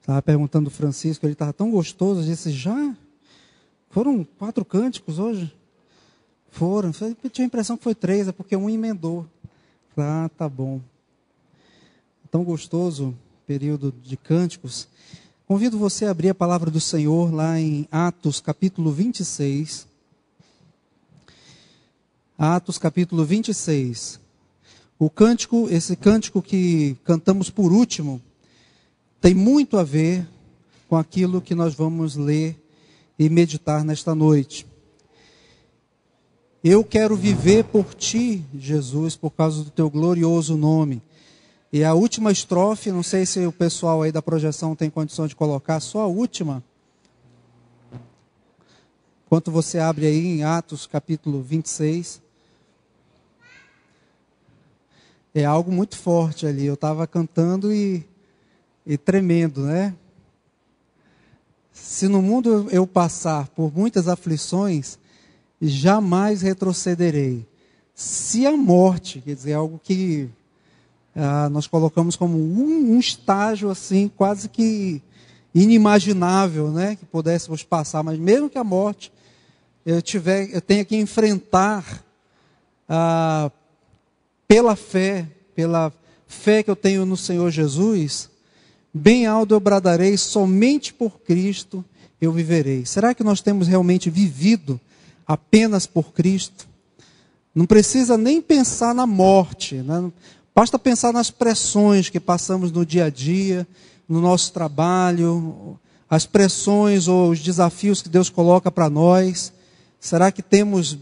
Estava perguntando do Francisco, ele estava tão gostoso, eu disse, já? Foram 4 cânticos hoje? Foram. Eu tinha a impressão que foi 3, é porque um emendou. Ah, tá bom. Tão gostoso período de cânticos. Convido você a abrir a palavra do Senhor lá em Atos capítulo 26. Atos capítulo 26. Esse cântico que cantamos por último, tem muito a ver com aquilo que nós vamos ler e meditar nesta noite. Eu quero viver por ti, Jesus, por causa do teu glorioso nome. E a última estrofe, não sei se o pessoal aí da projeção tem condição de colocar, só a última. Enquanto você abre aí em Atos capítulo 26. É algo muito forte ali. Eu estava cantando e tremendo, né? Se no mundo eu passar por muitas aflições, jamais retrocederei. Se a morte, quer dizer, algo que nós colocamos como um estágio assim, quase que inimaginável, né? Que pudéssemos passar, mas mesmo que a morte eu tenha que enfrentar pela fé que eu tenho no Senhor Jesus, bem alto eu bradarei, somente por Cristo eu viverei. Será que nós temos realmente vivido apenas por Cristo? Não precisa nem pensar na morte, né? Basta pensar nas pressões que passamos no dia a dia, no nosso trabalho, as pressões ou os desafios que Deus coloca para nós. Será que temos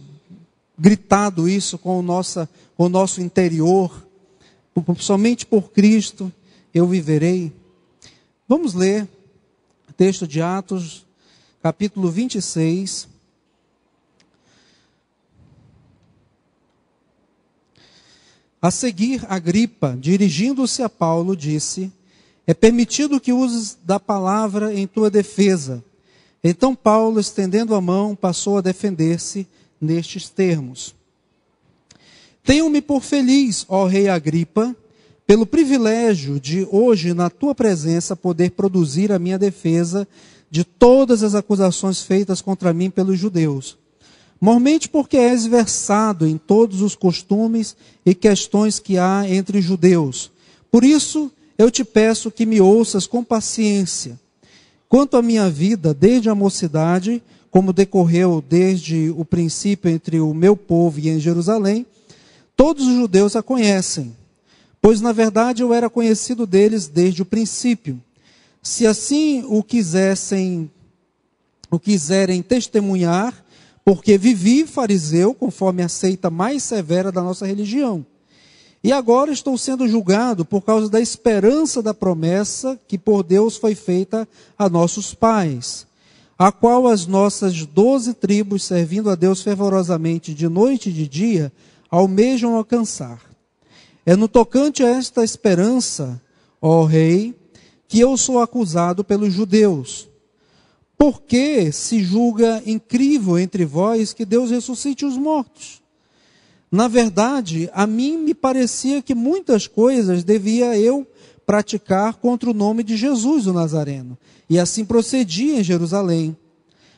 gritado isso com o nosso interior? Somente por Cristo eu viverei. Vamos ler o texto de Atos, capítulo 26. A seguir, Agripa, dirigindo-se a Paulo, disse: é permitido que uses da palavra em tua defesa. Então Paulo, estendendo a mão, passou a defender-se nestes termos: tenho-me por feliz, ó rei Agripa, pelo privilégio de hoje, na tua presença, poder produzir a minha defesa de todas as acusações feitas contra mim pelos judeus. Mormente porque és versado em todos os costumes e questões que há entre os judeus. Por isso, eu te peço que me ouças com paciência. Quanto à minha vida, desde a mocidade, como decorreu desde o princípio entre o meu povo e em Jerusalém, todos os judeus a conhecem, pois na verdade eu era conhecido deles desde o princípio. Se assim o quiserem testemunhar, porque vivi fariseu conforme a seita mais severa da nossa religião. E agora estou sendo julgado por causa da esperança da promessa que por Deus foi feita a nossos pais, a qual as nossas 12 tribos, servindo a Deus fervorosamente de noite e de dia, almejam alcançar. É no tocante a esta esperança, ó rei, que eu sou acusado pelos judeus. Por que se julga incrível entre vós que Deus ressuscite os mortos? Na verdade, a mim me parecia que muitas coisas devia eu praticar contra o nome de Jesus o Nazareno. E assim procedia em Jerusalém.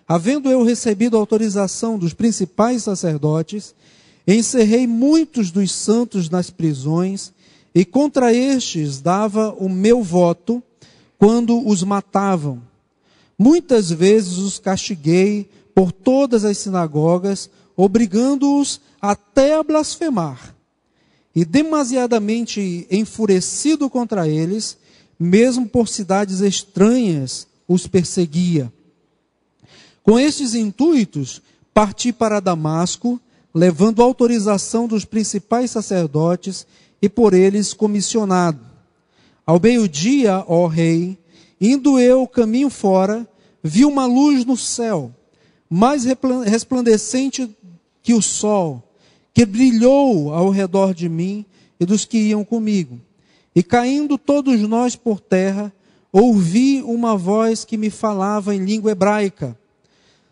Havendo eu recebido autorização dos principais sacerdotes, encerrei muitos dos santos nas prisões, e contra estes dava o meu voto quando os matavam. Muitas vezes os castiguei por todas as sinagogas, obrigando-os até a blasfemar. E demasiadamente enfurecido contra eles, mesmo por cidades estranhas, os perseguia. Com estes intuitos, parti para Damasco, levando autorização dos principais sacerdotes e por eles comissionado. Ao meio-dia, ó rei, indo eu caminho fora, vi uma luz no céu, mais resplandecente que o sol, que brilhou ao redor de mim e dos que iam comigo. E caindo todos nós por terra, ouvi uma voz que me falava em língua hebraica: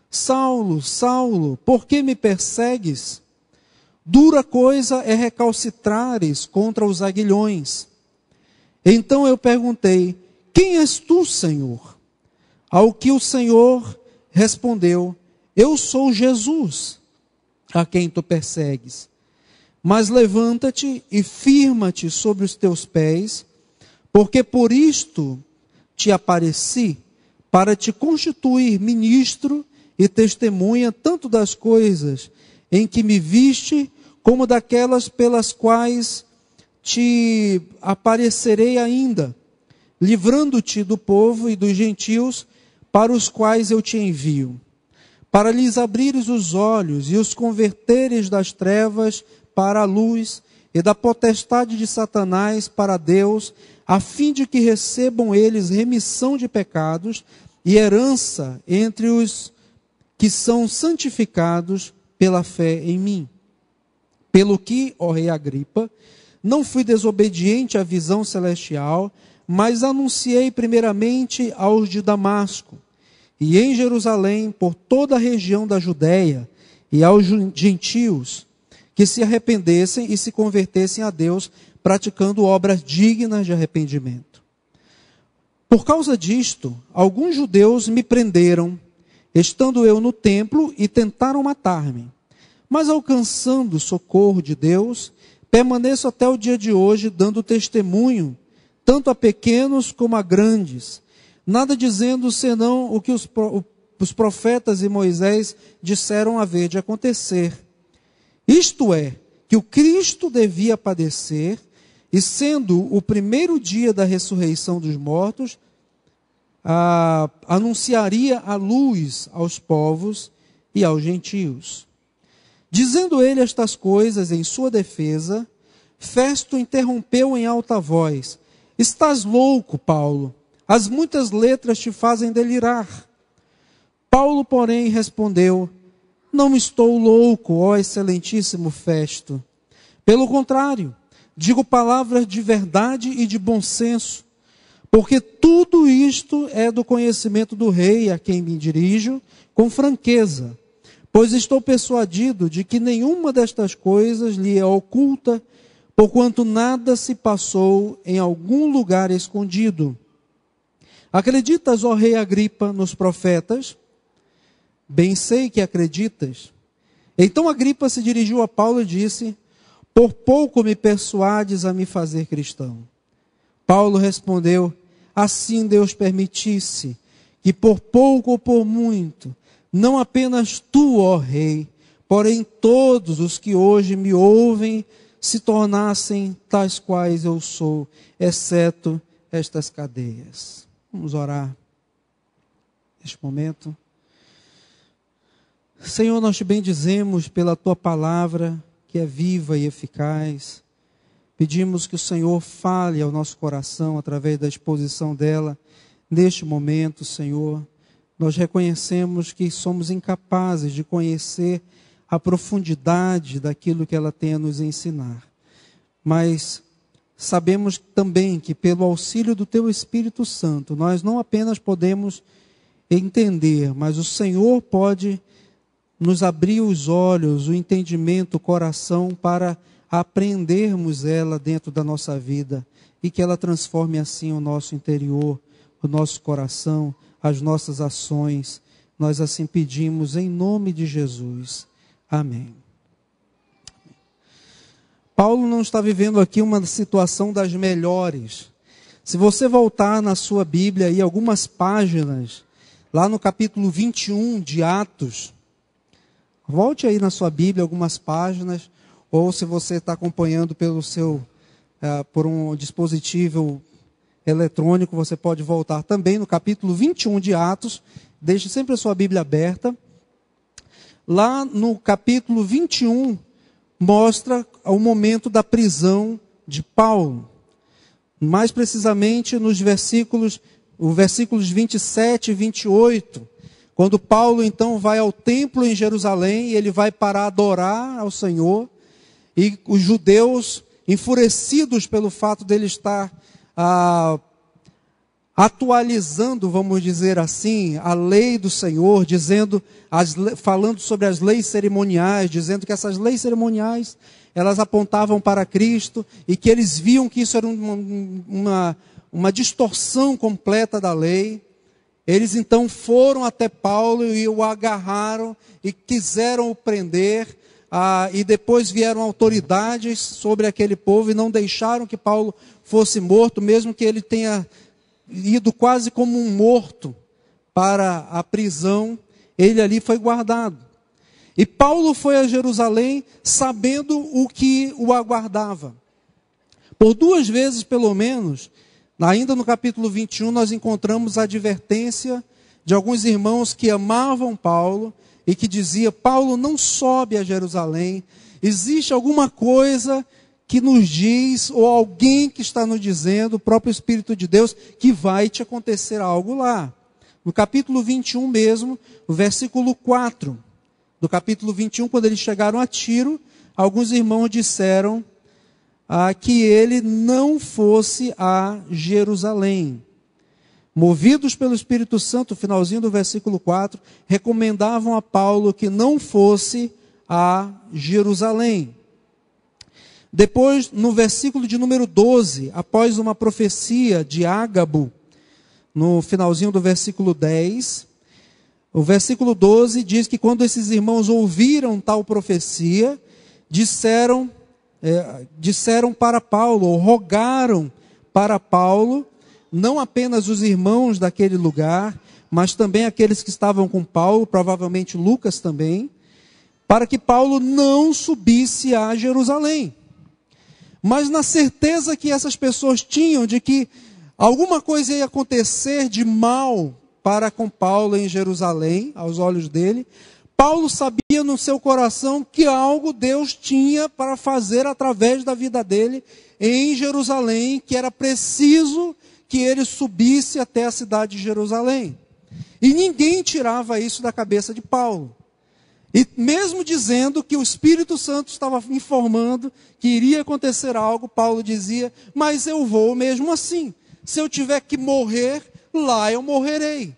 Saulo, Saulo, por que me persegues? Dura coisa é recalcitrares contra os aguilhões. Então eu perguntei: quem és tu, Senhor? Ao que o Senhor respondeu: eu sou Jesus, a quem tu persegues. Mas levanta-te e firma-te sobre os teus pés, porque por isto te apareci, para te constituir ministro e testemunha tanto das coisas em que me viste, como daquelas pelas quais te aparecerei ainda, livrando-te do povo e dos gentios para os quais eu te envio, para lhes abrires os olhos e os converteres das trevas para a luz e da potestade de Satanás para Deus, a fim de que recebam eles remissão de pecados e herança entre os que são santificados pela fé em mim. Pelo que, ó rei Agripa, não fui desobediente à visão celestial, mas anunciei primeiramente aos de Damasco, e em Jerusalém, por toda a região da Judéia, e aos gentios, que se arrependessem e se convertessem a Deus, praticando obras dignas de arrependimento. Por causa disto, alguns judeus me prenderam, estando eu no templo, e tentaram matar-me. Mas alcançando o socorro de Deus, permaneço até o dia de hoje, dando testemunho, tanto a pequenos como a grandes, nada dizendo senão o que os profetas e Moisés disseram haver de acontecer. Isto é, que o Cristo devia padecer, e sendo o primeiro dia da ressurreição dos mortos, anunciaria a luz aos povos e aos gentios. Dizendo ele estas coisas em sua defesa, Festo interrompeu em alta voz: estás louco, Paulo, as muitas letras te fazem delirar. Paulo, porém, respondeu: não estou louco, ó excelentíssimo Festo. Pelo contrário, digo palavras de verdade e de bom senso, porque tudo isto é do conhecimento do rei a quem me dirijo com franqueza, pois estou persuadido de que nenhuma destas coisas lhe é oculta, porquanto nada se passou em algum lugar escondido. Acreditas, ó rei Agripa, nos profetas? Bem sei que acreditas. Então Agripa se dirigiu a Paulo e disse: por pouco me persuades a me fazer cristão. Paulo respondeu: assim Deus permitisse, que por pouco ou por muito, não apenas tu, ó rei, porém todos os que hoje me ouvem, se tornassem tais quais eu sou, exceto estas cadeias. Vamos orar neste momento. Senhor, nós te bendizemos pela tua palavra, que é viva e eficaz. Pedimos que o Senhor fale ao nosso coração através da exposição dela. Neste momento, Senhor, nós reconhecemos que somos incapazes de conhecer a profundidade daquilo que ela tem a nos ensinar. Mas sabemos também que pelo auxílio do teu Espírito Santo, nós não apenas podemos entender, mas o Senhor pode nos abrir os olhos, o entendimento, o coração, para aprendermos ela dentro da nossa vida e que ela transforme assim o nosso interior, o nosso coração, as nossas ações. Nós assim pedimos em nome de Jesus. Amém. Paulo não está vivendo aqui uma situação das melhores. Se você voltar na sua Bíblia aí algumas páginas, lá no capítulo 21 de Atos, volte aí na sua Bíblia algumas páginas, ou se você está acompanhando pelo por um dispositivo eletrônico, você pode voltar também no capítulo 21 de Atos. Deixe sempre a sua Bíblia aberta. Lá no capítulo 21, mostra o momento da prisão de Paulo. Mais precisamente nos versículos 27 e 28. Quando Paulo então vai ao templo em Jerusalém, e ele vai para adorar ao Senhor, e os judeus, enfurecidos pelo fato dele estar atualizando, vamos dizer assim, a lei do Senhor, falando sobre as leis cerimoniais, dizendo que essas leis cerimoniais, elas apontavam para Cristo, e que eles viam que isso era uma distorção completa da lei. Eles então foram até Paulo e o agarraram e quiseram o prender, e depois vieram autoridades sobre aquele povo e não deixaram que Paulo fosse morto, mesmo que ele tenha ido quase como um morto para a prisão, ele ali foi guardado. E Paulo foi a Jerusalém sabendo o que o aguardava. Por 2 vezes, pelo menos, ainda no capítulo 21, nós encontramos a advertência de alguns irmãos que amavam Paulo e que dizia: Paulo, não sobe a Jerusalém, existe alguma coisa que nos diz, ou alguém que está nos dizendo, o próprio Espírito de Deus, que vai te acontecer algo lá. No capítulo 21 mesmo, o versículo 4 do capítulo 21, quando eles chegaram a Tiro, alguns irmãos disseram que ele não fosse a Jerusalém. Movidos pelo Espírito Santo, finalzinho do versículo 4, recomendavam a Paulo que não fosse a Jerusalém. Depois, no versículo de número 12, após uma profecia de Ágabo, no finalzinho do versículo 10, o versículo 12 diz que quando esses irmãos ouviram tal profecia, disseram para Paulo, ou rogaram para Paulo, não apenas os irmãos daquele lugar, mas também aqueles que estavam com Paulo, provavelmente Lucas também, para que Paulo não subisse a Jerusalém. Mas na certeza que essas pessoas tinham de que alguma coisa ia acontecer de mal para com Paulo em Jerusalém, aos olhos dele, Paulo sabia no seu coração que algo Deus tinha para fazer através da vida dele em Jerusalém, que era preciso que ele subisse até a cidade de Jerusalém. E ninguém tirava isso da cabeça de Paulo. E mesmo dizendo que o Espírito Santo estava informando que iria acontecer algo, Paulo dizia: mas eu vou mesmo assim. Se eu tiver que morrer, lá eu morrerei.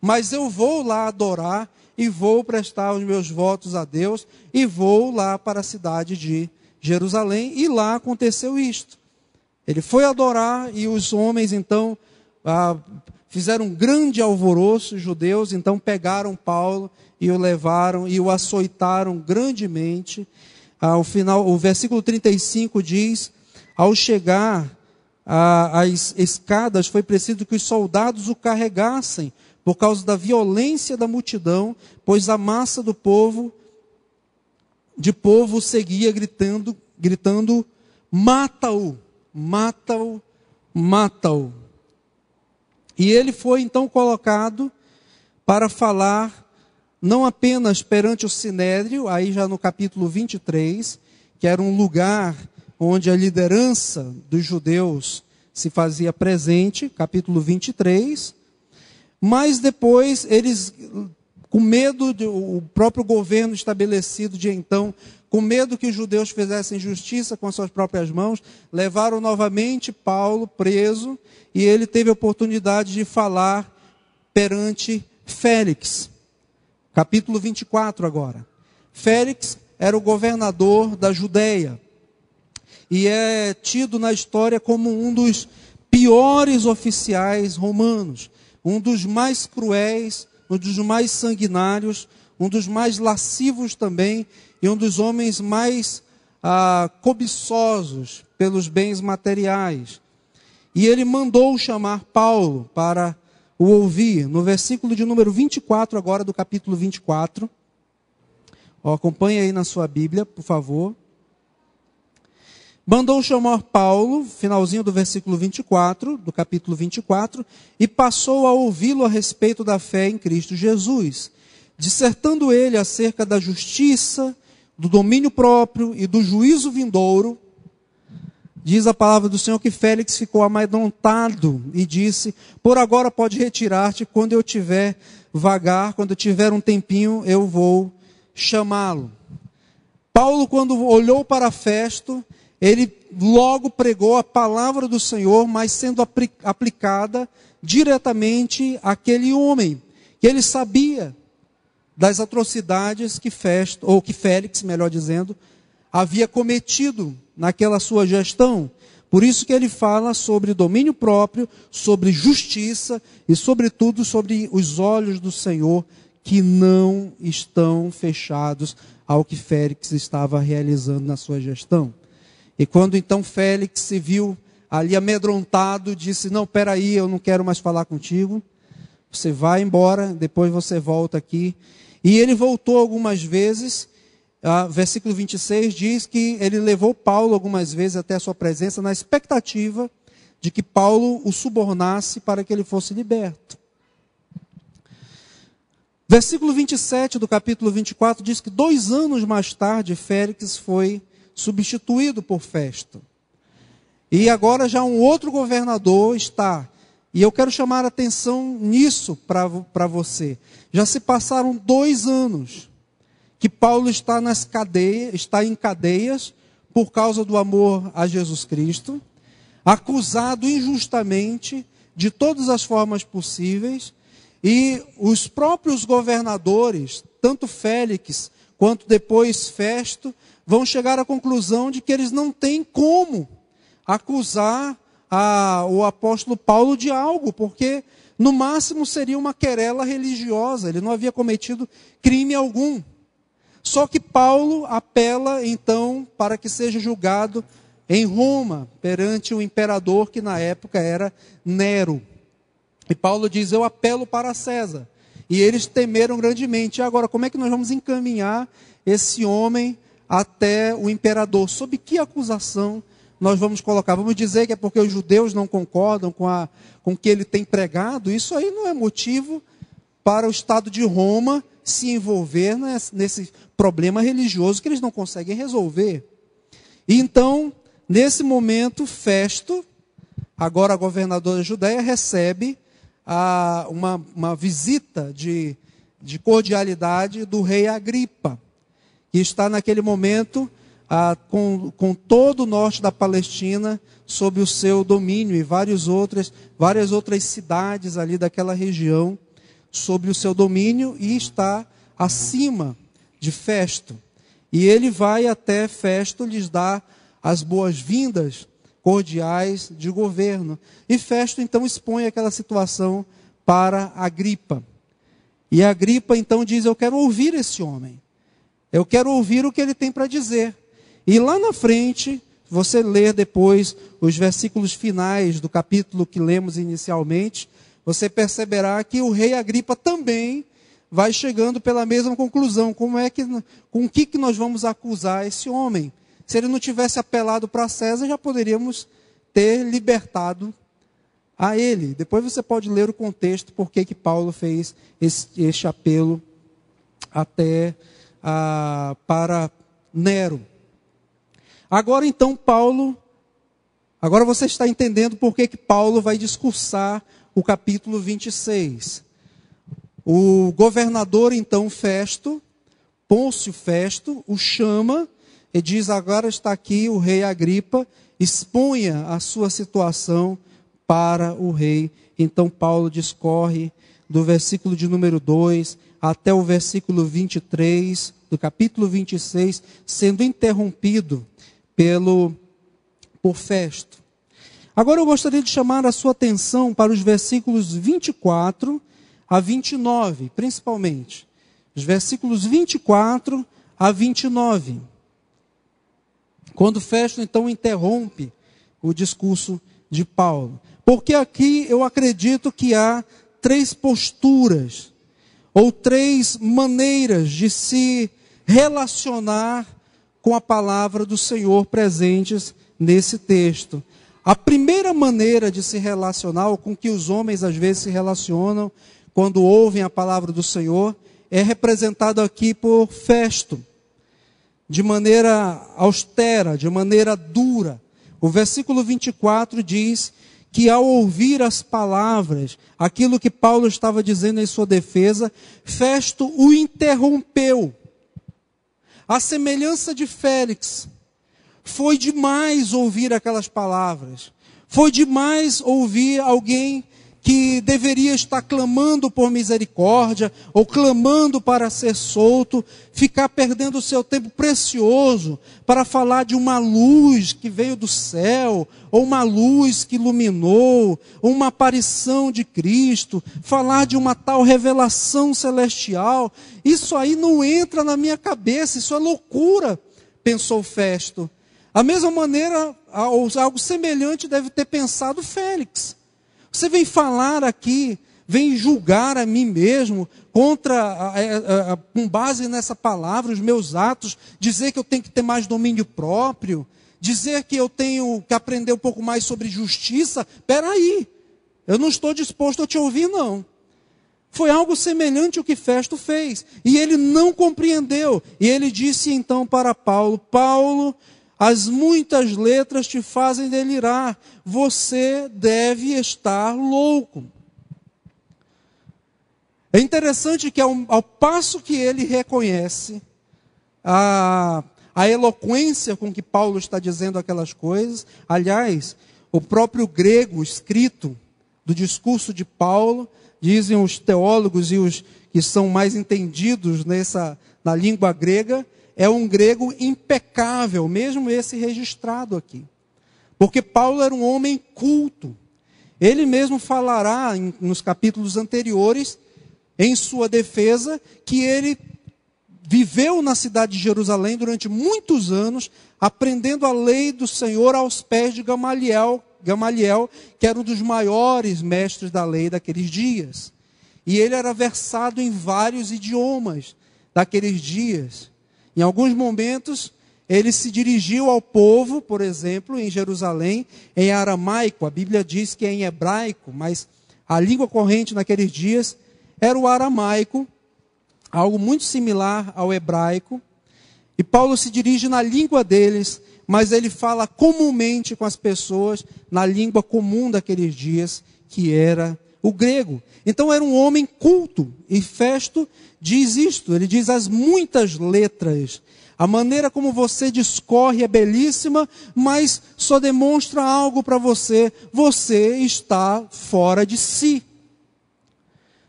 Mas eu vou lá adorar e vou prestar os meus votos a Deus e vou lá para a cidade de Jerusalém. E lá aconteceu isto. Ele foi adorar e os homens então fizeram um grande alvoroço, os judeus, então pegaram Paulo e o levaram e o açoitaram grandemente. Ao final, o versículo 35 diz: ao chegar às escadas, foi preciso que os soldados o carregassem, por causa da violência da multidão, pois a massa do povo seguia gritando: mata-o, mata-o, mata-o. E ele foi então colocado para falar, não apenas perante o Sinédrio, aí já no capítulo 23, que era um lugar onde a liderança dos judeus se fazia presente, capítulo 23, mas depois eles, com medo, o próprio governo estabelecido de então, com medo que os judeus fizessem justiça com as suas próprias mãos, levaram novamente Paulo preso, e ele teve a oportunidade de falar perante Félix. Capítulo 24 agora. Félix era o governador da Judeia, e é tido na história como um dos piores oficiais romanos, um dos mais cruéis, um dos mais sanguinários, um dos mais lascivos também, e um dos homens mais cobiçosos pelos bens materiais. E ele mandou chamar Paulo para o ouvir. No versículo de número 24 agora, do capítulo 24. Acompanhe aí na sua Bíblia, por favor. Mandou chamar Paulo, finalzinho do versículo 24, do capítulo 24, e passou a ouvi-lo a respeito da fé em Cristo Jesus, dissertando ele acerca da justiça, do domínio próprio e do juízo vindouro. Diz a palavra do Senhor que Félix ficou amedrontado e disse: por agora pode retirar-te, quando eu tiver vagar, quando eu tiver um tempinho, eu vou chamá-lo. Paulo, quando olhou para Festo, ele logo pregou a palavra do Senhor, mas sendo aplicada diretamente àquele homem, que ele sabia das atrocidades que Félix, melhor dizendo, havia cometido naquela sua gestão. Por isso que ele fala sobre domínio próprio, sobre justiça e, sobretudo, sobre os olhos do Senhor que não estão fechados ao que Félix estava realizando na sua gestão. E quando então Félix se viu ali amedrontado, disse: não, peraí, eu não quero mais falar contigo. Você vai embora, depois você volta aqui. E ele voltou algumas vezes. Versículo 26 diz que ele levou Paulo algumas vezes até a sua presença, na expectativa de que Paulo o subornasse para que ele fosse liberto. Versículo 27 do capítulo 24 diz que 2 anos mais tarde, Félix foi substituído por Festo. E agora já um outro governador está. E eu quero chamar a atenção nisso para você. Já se passaram 2 anos que Paulo está em cadeias por causa do amor a Jesus Cristo, acusado injustamente de todas as formas possíveis, e os próprios governadores, tanto Félix quanto depois Festo, vão chegar à conclusão de que eles não têm como acusar o apóstolo Paulo de algo, porque no máximo seria uma querela religiosa, ele não havia cometido crime algum. Só que Paulo apela então para que seja julgado em Roma, perante o imperador que na época era Nero. E Paulo diz: eu apelo para César. E eles temeram grandemente. E agora, como é que nós vamos encaminhar esse homem até o imperador? Sob que acusação nós vamos colocar? Vamos dizer que é porque os judeus não concordam com o que ele tem pregado? Isso aí não é motivo para o Estado de Roma se envolver nesse problema religioso que eles não conseguem resolver. E então, nesse momento, Festo, agora governador da Judéia, recebe uma visita de cordialidade do rei Agripa, que está naquele momento com todo o norte da Palestina sob o seu domínio, e várias outras cidades ali daquela região sob o seu domínio, e está acima de Festo. E ele vai até Festo, lhes dá as boas-vindas cordiais de governo. E Festo então expõe aquela situação para Agripa. E Agripa então diz: eu quero ouvir esse homem. Eu quero ouvir o que ele tem para dizer. E lá na frente, você ler depois os versículos finais do capítulo que lemos inicialmente, você perceberá que o rei Agripa também vai chegando pela mesma conclusão. Com o que nós vamos acusar esse homem? Se ele não tivesse apelado para César, já poderíamos ter libertado a ele. Depois você pode ler o contexto, por que Paulo fez este apelo até para Nero. Agora então agora você está entendendo por que Paulo vai discursar o capítulo 26. O governador então Festo, Pôncio Festo, o chama e diz: agora está aqui o rei Agripa, exponha a sua situação para o rei. Então Paulo discorre do versículo de número 2 até o versículo 23 do capítulo 26, sendo interrompido por Festo. Agora eu gostaria de chamar a sua atenção para os versículos 24 a 29, principalmente. Os versículos 24 a 29. Quando Festo então interrompe o discurso de Paulo. Porque aqui eu acredito que há 3 posturas, ou 3 maneiras de se relacionar com a palavra do Senhor presentes nesse texto. A primeira maneira de se relacionar, ou com que os homens às vezes se relacionam quando ouvem a palavra do Senhor, é representado aqui por Festo, de maneira austera, de maneira dura. O versículo 24 diz que ao ouvir as palavras, aquilo que Paulo estava dizendo em sua defesa, Festo o interrompeu. A semelhança de Félix, foi demais ouvir aquelas palavras. Foi demais ouvir alguém que deveria estar clamando por misericórdia, ou clamando para ser solto, ficar perdendo o seu tempo precioso para falar de uma luz que veio do céu, ou uma luz que iluminou, ou uma aparição de Cristo, falar de uma tal revelação celestial. Isso aí não entra na minha cabeça, isso é loucura, pensou Festo. Da mesma maneira, algo semelhante deve ter pensado Félix. Você vem falar aqui, vem julgar a mim mesmo, com base nessa palavra, os meus atos, dizer que eu tenho que ter mais domínio próprio, dizer que eu tenho que aprender um pouco mais sobre justiça. Espera aí, eu não estou disposto a te ouvir, não. Foi algo semelhante ao que Festo fez, e ele não compreendeu. E ele disse então para Paulo: Paulo, as muitas letras te fazem delirar. Você deve estar louco. É interessante que ao passo que ele reconhece a eloquência com que Paulo está dizendo aquelas coisas, aliás, o próprio grego escrito do discurso de Paulo, dizem os teólogos e os que são mais entendidos na língua grega, é um grego impecável, mesmo esse registrado aqui. Porque Paulo era um homem culto. Ele mesmo falará nos capítulos anteriores, em sua defesa, que ele viveu na cidade de Jerusalém durante muitos anos, aprendendo a lei do Senhor aos pés de Gamaliel, que era um dos maiores mestres da lei daqueles dias. E ele era versado em vários idiomas daqueles dias. Em alguns momentos, ele se dirigiu ao povo, por exemplo, em Jerusalém, em aramaico. A Bíblia diz que é em hebraico, mas a língua corrente naqueles dias era o aramaico, algo muito similar ao hebraico. E Paulo se dirige na língua deles, mas ele fala comumente com as pessoas na língua comum daqueles dias, que era o grego. Então era um homem culto. E Festo diz isto, ele diz: as muitas letras, a maneira como você discorre é belíssima, mas só demonstra algo para você: você está fora de si.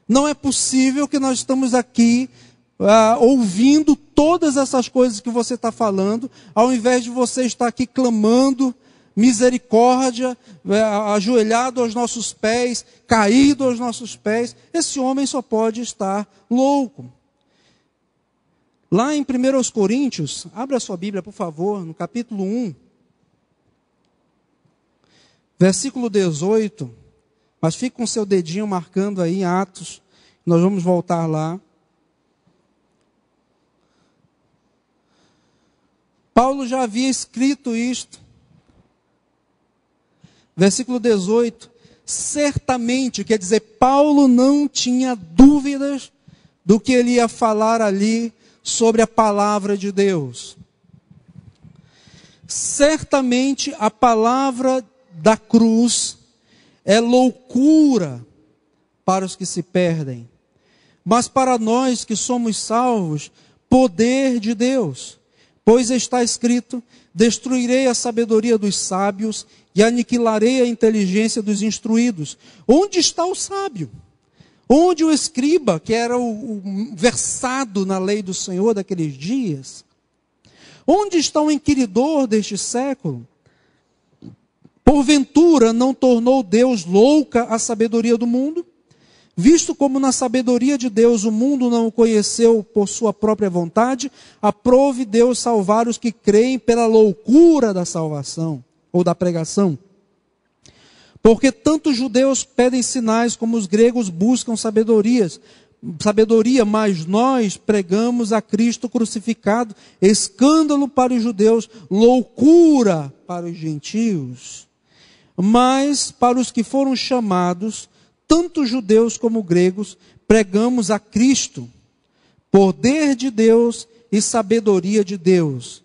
Não é possível que nós estamos aqui ouvindo todas essas coisas que você está falando, ao invés de você estar aqui clamando misericórdia, ajoelhado aos nossos pés, caído aos nossos pés. Esse homem só pode estar louco. Lá em 1 Coríntios, abra a sua Bíblia, por favor, no capítulo 1, versículo 18, mas fique com o seu dedinho marcando aí em Atos, nós vamos voltar lá. Paulo já havia escrito isto. Versículo 18, certamente, quer dizer, Paulo não tinha dúvidas do que ele ia falar ali sobre a palavra de Deus. Certamente a palavra da cruz é loucura para os que se perdem, mas para nós que somos salvos, poder de Deus. Pois está escrito: destruirei a sabedoria dos sábios e aniquilarei a inteligência dos instruídos. Onde está o sábio? Onde o escriba, que era o versado na lei do Senhor daqueles dias? Onde está o inquiridor deste século? Porventura não tornou Deus louca a sabedoria do mundo? Visto como na sabedoria de Deus o mundo não o conheceu por sua própria vontade, aprove Deus salvar os que creem pela loucura da salvação, ou da pregação. Porque tanto os judeus pedem sinais, como os gregos buscam sabedoria, mas nós pregamos a Cristo crucificado, escândalo para os judeus, loucura para os gentios. Mas para os que foram chamados, tanto judeus como gregos, pregamos a Cristo, poder de Deus e sabedoria de Deus.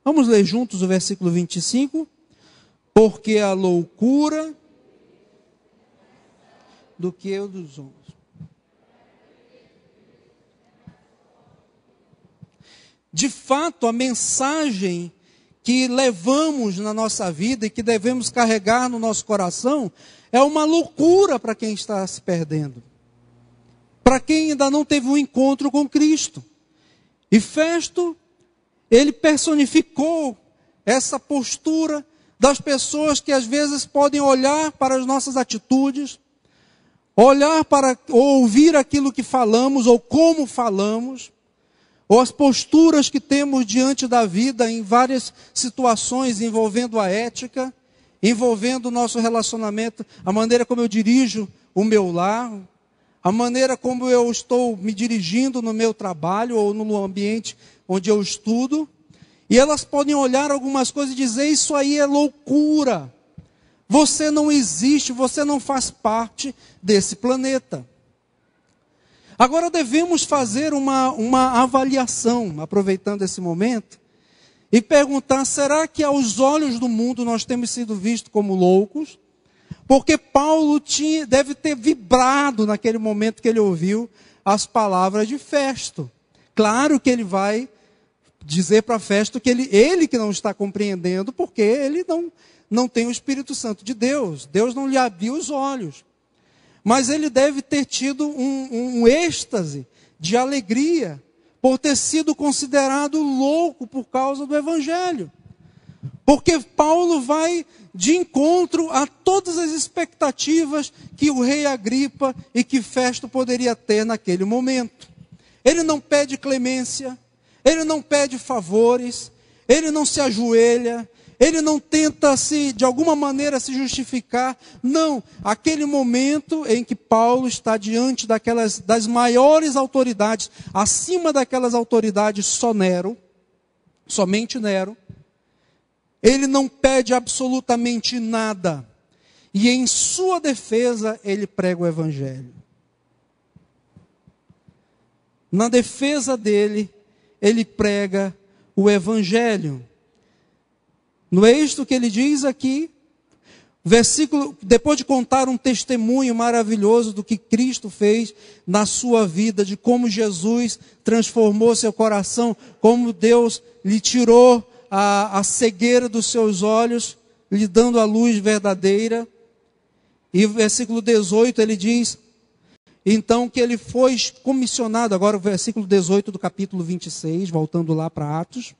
Vamos ler juntos o versículo 25? Porque a loucura do que o dos homens. De fato, a mensagem que levamos na nossa vida e que devemos carregar no nosso coração, é uma loucura para quem está se perdendo. Para quem ainda não teve um encontro com Cristo. E Festo, ele personificou essa postura das pessoas que às vezes podem olhar para as nossas atitudes, olhar para, ou ouvir aquilo que falamos, ou como falamos, ou as posturas que temos diante da vida em várias situações envolvendo a ética, envolvendo o nosso relacionamento, a maneira como eu dirijo o meu lar, a maneira como eu estou me dirigindo no meu trabalho ou no ambiente onde eu estudo. E elas podem olhar algumas coisas e dizer: isso aí é loucura. Você não existe, você não faz parte desse planeta. Agora devemos fazer uma avaliação, aproveitando esse momento, e perguntar: será que aos olhos do mundo nós temos sido vistos como loucos? Porque Paulo deve ter vibrado naquele momento que ele ouviu as palavras de Festo. Claro que ele vai dizer para Festo que ele que não está compreendendo, porque ele não tem o Espírito Santo de Deus. Deus não lhe abriu os olhos. Mas ele deve ter tido um êxtase de alegria por ter sido considerado louco por causa do Evangelho. Porque Paulo vai de encontro a todas as expectativas que o rei Agripa e que Festo poderia ter naquele momento. Ele não pede clemência, ele não pede favores, ele não se ajoelha, ele não tenta de alguma maneira se justificar. Não, aquele momento em que Paulo está diante das maiores autoridades, acima daquelas autoridades somente Nero, ele não pede absolutamente nada. E em sua defesa, ele prega o Evangelho. Na defesa dele, ele prega o Evangelho. Não é isto que ele diz aqui? Versículo, depois de contar um testemunho maravilhoso do que Cristo fez na sua vida, de como Jesus transformou seu coração, como Deus lhe tirou a cegueira dos seus olhos, lhe dando a luz verdadeira. E o versículo 18 ele diz, então que ele foi comissionado, agora o versículo 18 do capítulo 26, voltando lá para Atos,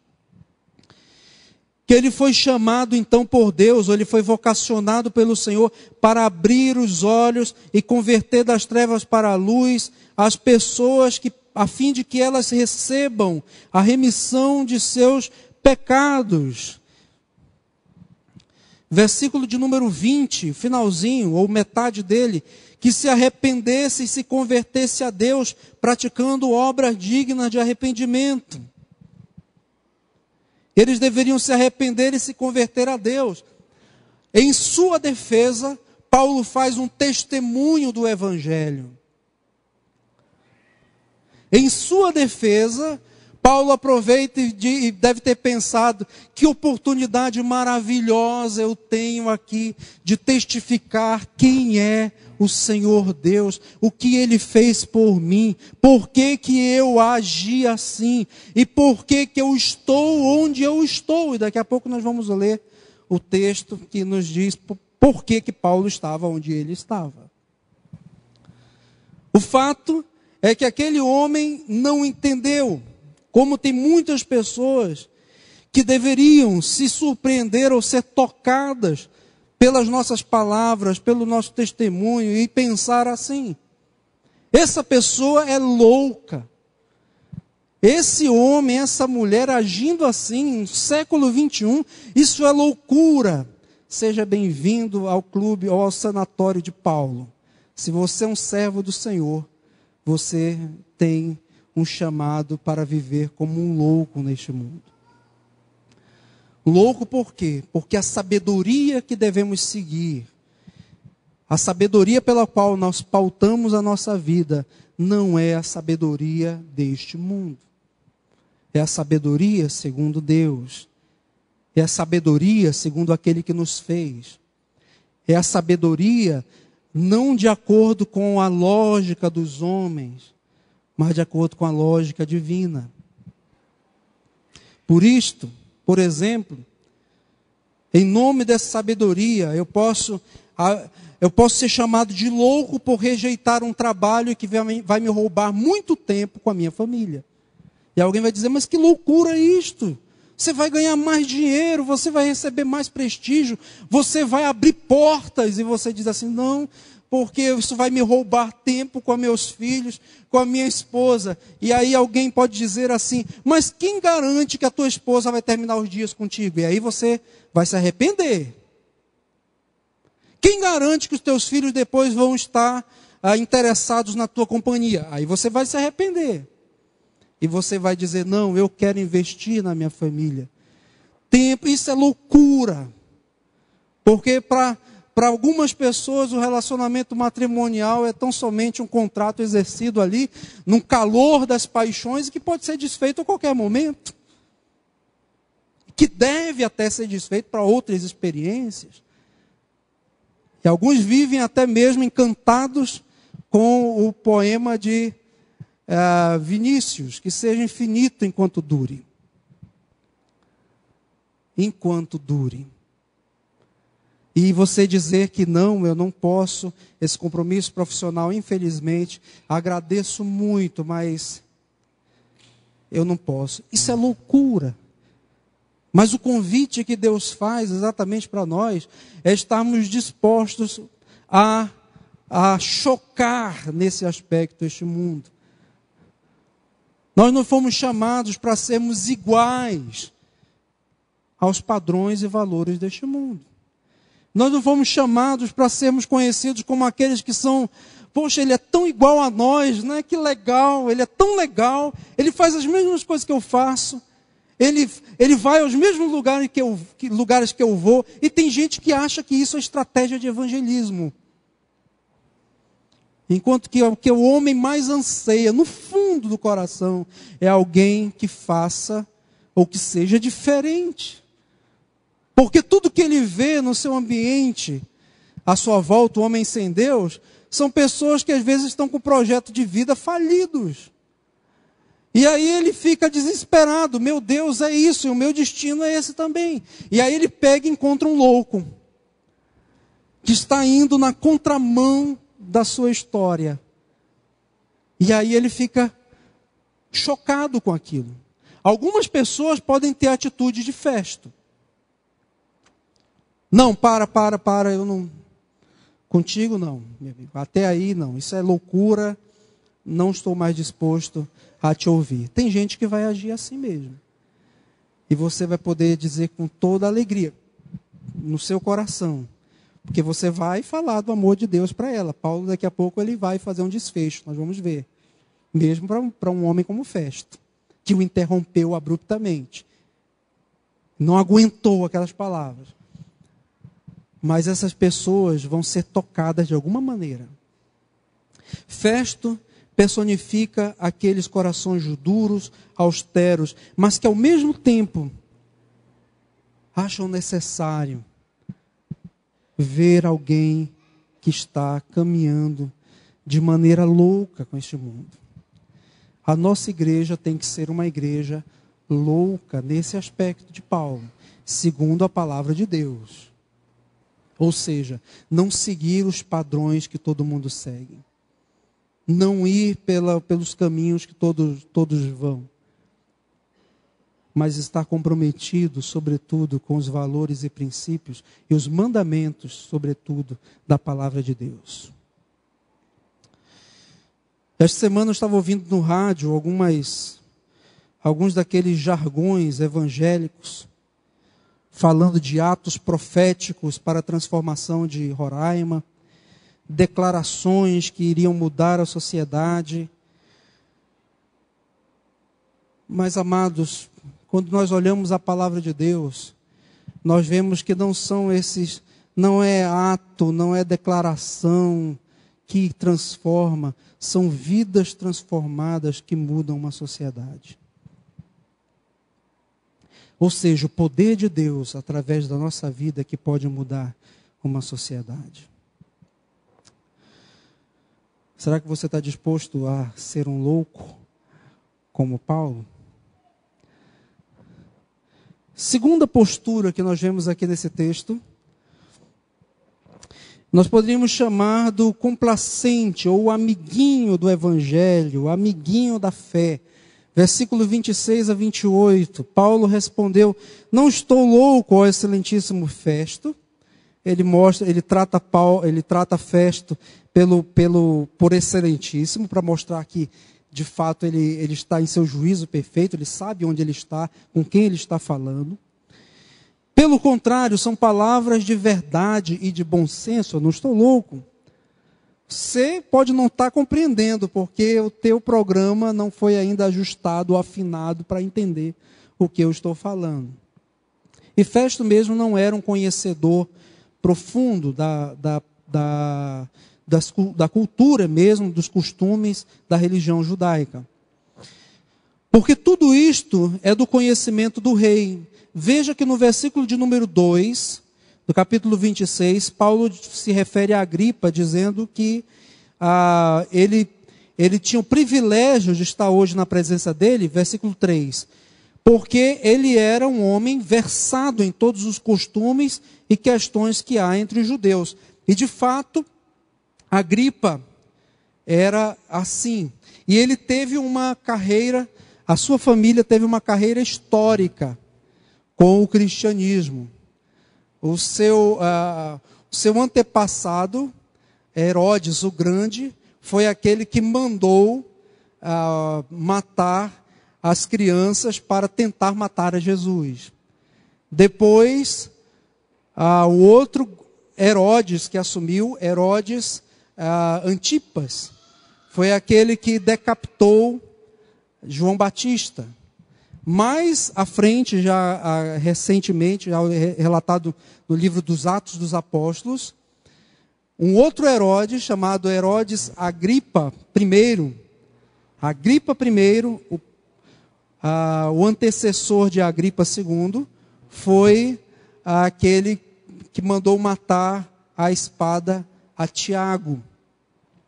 que ele foi chamado então por Deus, ou ele foi vocacionado pelo Senhor para abrir os olhos e converter das trevas para a luz as pessoas, a fim de que elas recebam a remissão de seus pecados. Versículo de número 20, finalzinho, ou metade dele, que se arrependesse e se convertesse a Deus, praticando obras dignas de arrependimento. Eles deveriam se arrepender e se converter a Deus. Em sua defesa, Paulo faz um testemunho do Evangelho. Em sua defesa, Paulo aproveita e deve ter pensado: que oportunidade maravilhosa eu tenho aqui de testificar quem é o Senhor Deus, o que Ele fez por mim, por que que eu agi assim, e por que que eu estou onde eu estou. E daqui a pouco nós vamos ler o texto que nos diz por que que Paulo estava onde ele estava. O fato é que aquele homem não entendeu, como tem muitas pessoas que deveriam se surpreender ou ser tocadas pelas nossas palavras, pelo nosso testemunho, e pensar assim: essa pessoa é louca. Esse homem, essa mulher agindo assim, no século 21, isso é loucura. Seja bem-vindo ao clube ou ao sanatório de Paulo. Se você é um servo do Senhor, você tem um chamado para viver como um louco neste mundo. Louco por quê? Porque a sabedoria que devemos seguir, a sabedoria pela qual nós pautamos a nossa vida, não é a sabedoria deste mundo. É a sabedoria segundo Deus. É a sabedoria segundo aquele que nos fez. É a sabedoria não de acordo com a lógica dos homens, mas de acordo com a lógica divina. Por isto, por exemplo, Em nome dessa sabedoria, eu posso ser chamado de louco por rejeitar um trabalho que vai me roubar muito tempo com a minha família. E alguém vai dizer, mas que loucura é isto? Você vai ganhar mais dinheiro, você vai receber mais prestígio, você vai abrir portas. E você diz assim, não, porque isso vai me roubar tempo com meus filhos, com a minha esposa. E aí alguém pode dizer assim, mas quem garante que a tua esposa vai terminar os dias contigo? E aí você vai se arrepender. Quem garante que os teus filhos depois vão estar interessados na tua companhia? Aí você vai se arrepender. E você vai dizer, não, eu quero investir na minha família. Tempo, isso é loucura. Porque para algumas pessoas o relacionamento matrimonial é tão somente um contrato exercido ali, num calor das paixões, que pode ser desfeito a qualquer momento. Que deve até ser desfeito para outras experiências. E alguns vivem até mesmo encantados com o poema de Vinícius, que seja infinito enquanto dure. Enquanto dure. E você dizer que não, eu não posso, esse compromisso profissional, infelizmente, agradeço muito, mas eu não posso. Isso é loucura. Mas o convite que Deus faz exatamente para nós é estarmos dispostos a chocar nesse aspecto este mundo. Nós não fomos chamados para sermos iguais aos padrões e valores deste mundo. Nós não fomos chamados para sermos conhecidos como aqueles que são, poxa, ele é tão igual a nós, né? Que legal, ele é tão legal, ele faz as mesmas coisas que eu faço, ele vai aos mesmos lugares que eu vou, e tem gente que acha que isso é estratégia de evangelismo. Enquanto que o que o homem mais anseia, no fundo do coração, é alguém que faça ou que seja diferente. Porque tudo que ele vê no seu ambiente, à sua volta, o homem sem Deus, são pessoas que às vezes estão com projeto de vida falidos. E aí ele fica desesperado, meu Deus, é isso, e o meu destino é esse também. E aí ele pega e encontra um louco, que está indo na contramão da sua história. E aí ele fica chocado com aquilo. Algumas pessoas podem ter atitude de Festo. Não, para, eu não... Contigo não, meu amigo. Até aí não, isso é loucura, não estou mais disposto a te ouvir. Tem gente que vai agir assim mesmo. E você vai poder dizer com toda alegria, no seu coração, porque você vai falar do amor de Deus para ela. Paulo, daqui a pouco, ele vai fazer um desfecho, nós vamos ver. Mesmo para um homem como Festo, que o interrompeu abruptamente. Não aguentou aquelas palavras. Mas essas pessoas vão ser tocadas de alguma maneira. Festo personifica aqueles corações duros, austeros, mas que ao mesmo tempo acham necessário ver alguém que está caminhando de maneira louca com este mundo. A nossa igreja tem que ser uma igreja louca nesse aspecto de Paulo, segundo a palavra de Deus. Ou seja, não seguir os padrões que todo mundo segue. Não ir pelos caminhos que todos vão. Mas estar comprometido, sobretudo, com os valores e princípios e os mandamentos, sobretudo, da palavra de Deus. Esta semana eu estava ouvindo no rádio alguns daqueles jargões evangélicos, falando de atos proféticos para a transformação de Roraima, declarações que iriam mudar a sociedade. Mas, amados, quando nós olhamos a palavra de Deus, nós vemos que não é ato, não é declaração que transforma, são vidas transformadas que mudam uma sociedade. Ou seja, o poder de Deus, através da nossa vida, que pode mudar uma sociedade. Será que você está disposto a ser um louco como Paulo? segunda postura que nós vemos aqui nesse texto, nós poderíamos chamar do complacente ou amiguinho do evangelho, amiguinho da fé. Versículo 26 a 28, Paulo respondeu: não estou louco, ó excelentíssimo Festo. Ele trata Festo por excelentíssimo, para mostrar que, de fato, ele está em seu juízo perfeito, ele sabe onde ele está, com quem ele está falando. Pelo contrário, são palavras de verdade e de bom senso. Eu não estou louco. Você pode não estar compreendendo, porque o teu programa não foi ainda ajustado ou afinado para entender o que eu estou falando. E Festo mesmo não era um conhecedor profundo da cultura mesmo, dos costumes da religião judaica. Porque tudo isto é do conhecimento do rei. Veja que no versículo de número 2, do capítulo 26, Paulo se refere a Agripa, dizendo que ele tinha o privilégio de estar hoje na presença dele, versículo 3, porque ele era um homem versado em todos os costumes e questões que há entre os judeus. E de fato, Agripa era assim. E ele teve uma carreira, a sua família teve uma carreira histórica com o cristianismo. O seu antepassado, Herodes o Grande, foi aquele que mandou matar as crianças para tentar matar a Jesus. Depois, o outro Herodes que assumiu, Herodes Antipas, foi aquele que decapitou João Batista. Mais à frente, recentemente, já relatado no livro dos Atos dos Apóstolos, um outro Herodes, chamado Herodes Agripa I, o antecessor de Agripa II, foi aquele que mandou matar à espada a Tiago.